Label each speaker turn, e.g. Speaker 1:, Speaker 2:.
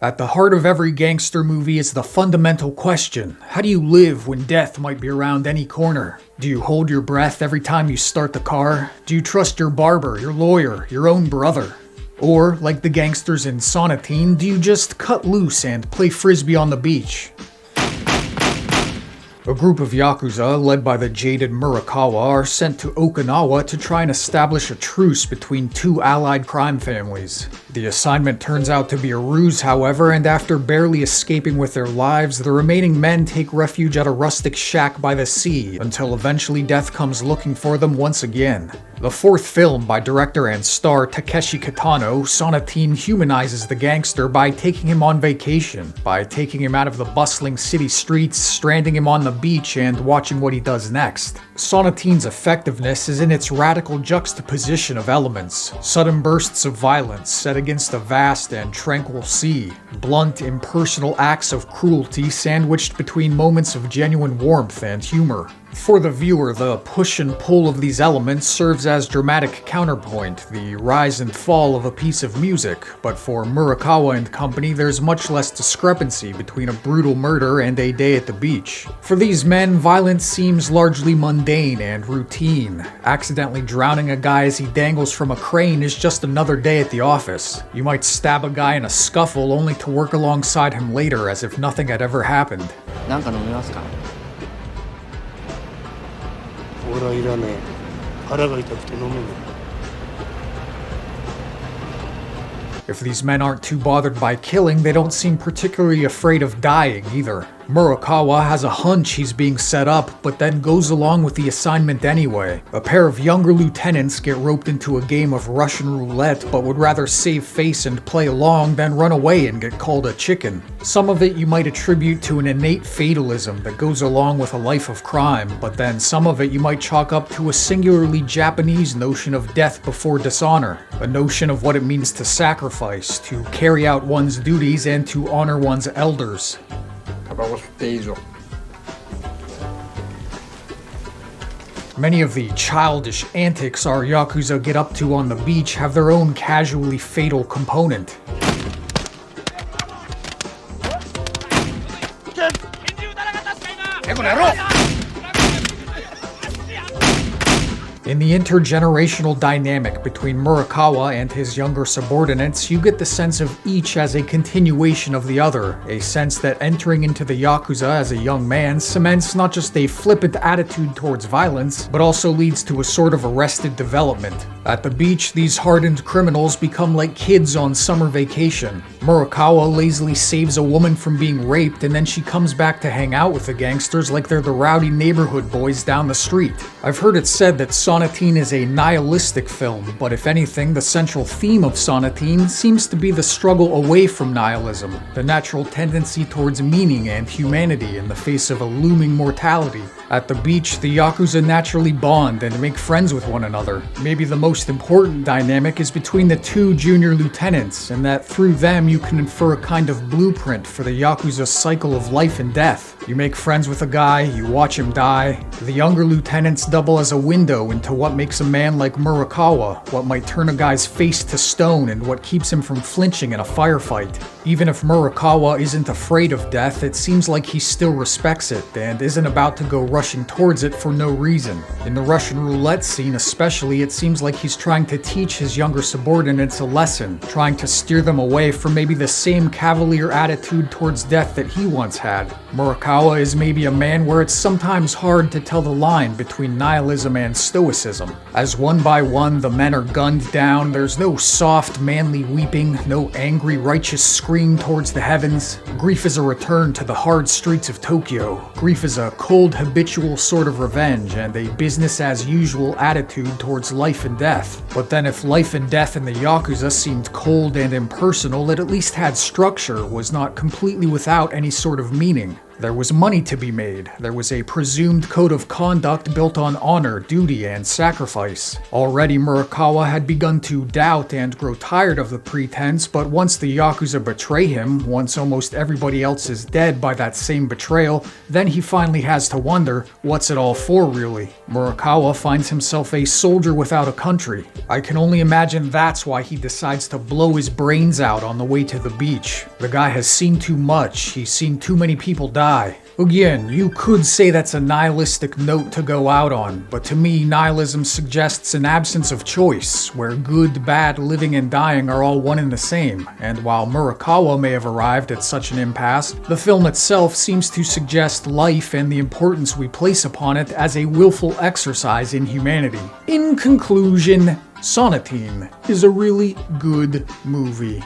Speaker 1: At the heart of every gangster movie is the fundamental question: how do you live when death might be around any corner? Do you hold your breath every time you start the car? Do you trust your barber, your lawyer, your own brother? Or, like the gangsters in Sonatine, do you just cut loose and play frisbee on the beach? A group of yakuza, led by the jaded Murakawa, are sent to Okinawa to try and establish a truce between two allied crime families. The assignment turns out to be a ruse, however, and after barely escaping with their lives, the remaining men take refuge at a rustic shack by the sea, until eventually death comes looking for them once again. The fourth film by director and star Takeshi Kitano, Sonatine humanizes the gangster by taking him on vacation, by taking him out of the bustling city streets, stranding him on the beach, and watching what he does next. Sonatine's effectiveness is in its radical juxtaposition of elements: sudden bursts of violence set against a vast and tranquil sea, blunt, impersonal acts of cruelty sandwiched between moments of genuine warmth and humor. For the viewer, the push and pull of these elements serves as dramatic counterpoint, the rise and fall of a piece of music, but for Murakawa and company, there's much less discrepancy between a brutal murder and a day at the beach. For these men, violence seems largely mundane and routine. Accidentally drowning a guy as he dangles from a crane is just another day at the office. You might stab a guy in a scuffle only to work alongside him later as if nothing had ever happened.
Speaker 2: なんか飲みますか?
Speaker 3: 俺はいらねえ。腹が痛くて飲めねえ。
Speaker 1: If these men aren't too bothered by killing, they don't seem particularly afraid of dying either. Murakawa has a hunch he's being set up, but then goes along with the assignment anyway. A pair of younger lieutenants get roped into a game of Russian roulette, but would rather save face and play along than run away and get called a chicken. Some of it you might attribute to an innate fatalism that goes along with a life of crime, but then some of it you might chalk up to a singularly Japanese notion of death before dishonor, a notion of what it means to sacrifice, to carry out one's duties, and to honor one's elders. Many of the childish antics our yakuza get up to on the beach have their own casually fatal component. In the intergenerational dynamic between Murakawa and his younger subordinates, you get the sense of each as a continuation of the other, a sense that entering into the yakuza as a young man cements not just a flippant attitude towards violence, but also leads to a sort of arrested development. At the beach, these hardened criminals become like kids on summer vacation. Murakawa lazily saves a woman from being raped, and then she comes back to hang out with the gangsters like they're the rowdy neighborhood boys down the street. I've heard it said that Sonatine is a nihilistic film, but if anything, the central theme of Sonatine seems to be the struggle away from nihilism, the natural tendency towards meaning and humanity in the face of a looming mortality. At the beach, the yakuza naturally bond and make friends with one another. Maybe the most important dynamic is between the two junior lieutenants, and that through them you can infer a kind of blueprint for the yakuza's cycle of life and death. You make friends with a guy, you watch him die. The younger lieutenants double as a window into what makes a man like Murakawa, what might turn a guy's face to stone, and what keeps him from flinching in a firefight. Even if Murakawa isn't afraid of death, it seems like he still respects it, and isn't about to go rushing towards it for no reason. In the Russian roulette scene especially, it seems like he's trying to teach his younger subordinates a lesson, trying to steer them away from maybe the same cavalier attitude towards death that he once had. Murakawa is maybe a man where it's sometimes hard to tell the line between nihilism and stoicism. As one by one the men are gunned down, there's no soft, manly weeping, no angry, righteous scream towards the heavens. Grief is a return to the hard streets of Tokyo. Grief is a cold, habitual sort of revenge, and a business-as-usual attitude towards life and death. But then if life and death in the yakuza seemed cold and impersonal, it at least had structure, was not completely without any sort of meaning. There was money to be made. There was a presumed code of conduct built on honor, duty, and sacrifice. Already Murakawa had begun to doubt and grow tired of the pretense, but once the Yakuza betray him, once almost everybody else is dead by that same betrayal, then he finally has to wonder, what's it all for really? Murakawa finds himself a soldier without a country. I can only imagine that's why he decides to blow his brains out on the way to the beach. The guy has seen too much, he's seen too many people die. Again, you could say that's a nihilistic note to go out on, but to me, nihilism suggests an absence of choice, where good, bad, living, and dying are all one and the same, and while Murakawa may have arrived at such an impasse, the film itself seems to suggest life and the importance we place upon it as a willful exercise in humanity. In conclusion, Sonatine is a really good movie.